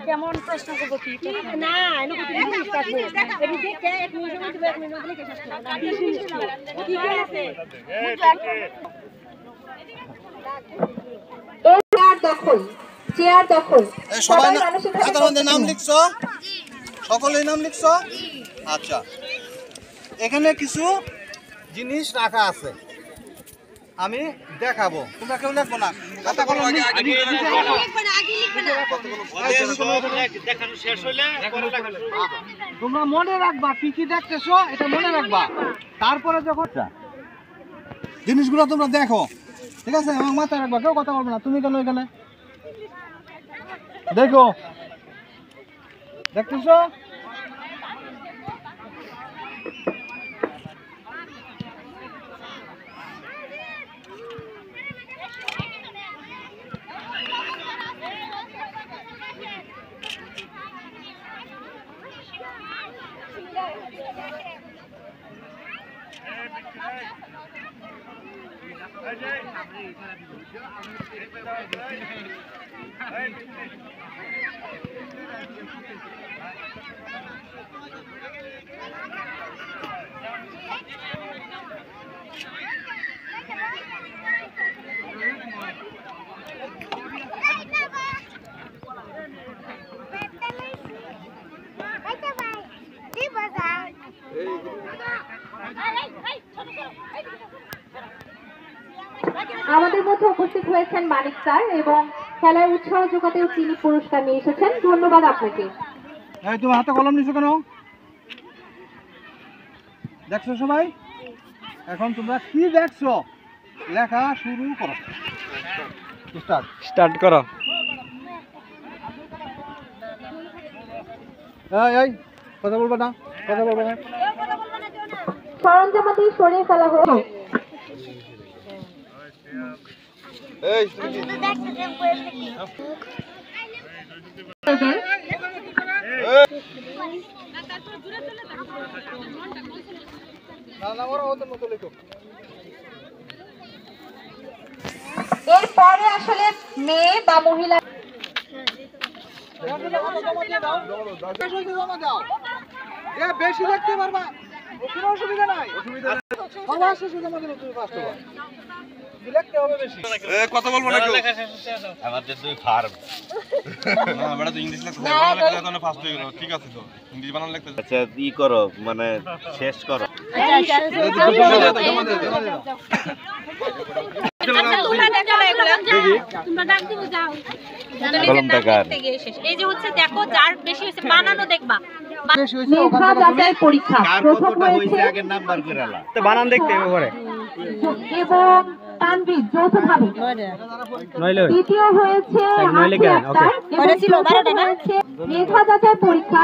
কেমন প্রশ্ন করবো কি না চেয়ার দখল সবাই নাম লিখছো, সকলেই নাম লিখছো। আচ্ছা, এখানে কিছু জিনিস রাখা আছে, আমি দেখাবো, তোমরা কেউ লিখবো না। তোমরা মনে রাখবা কি কি দেখতেছো, এটা মনে রাখবা। তারপরে যখন জিনিসগুলো তোমরা দেখো, ঠিক আছে, আমার মাথায় রাখবা, কেউ কথা বলবে না। তুমি কেন এখানে দেখো, দেখতেছো? আমাদের মধ্যে উপস্থিত হয়েছেন মানিক স্যার এবং খেলায় উৎসাহ যোগাতেও তিনি পুরস্কার নিয়ে এসেছেন। ধন্যবাদ আপনাকে। তুমি হাতে কলম নিছো কেন? দেখছো সবাই? এখন তোমরা কি দেখছো, লেখা শুরু করো। স্টার্ট করো। এই কথা বলবে না, কথা বলবে না। সরঞ্জামাদি সরিয়ে ফেলা হলো। এই এরপরে আসলে মেয়ে বা মহিলা বেশি দেখতে পারবা, কোনো অসুবিধা নাই। কথা বলবো না, আমাদের দুই ফার্ম না, আমরা তো ইংলিশ লিখতে বাংলা ফার্স্ট হয়ে গেল। ঠিক আছে, তো ইংলিশ বানান লিখতে। আচ্ছা, ই করো, মানে শেষ করো। এই যে হচ্ছে দেখো, যার বেশি হয়েছে বানানো দেখবা। মেধা যাচাই পরীক্ষা প্রথম হয়েছে বানান দেখতে হবে এবং তানভীর যৌথভাবে, দ্বিতীয় হয়েছে মেধা যাচাই পরীক্ষা।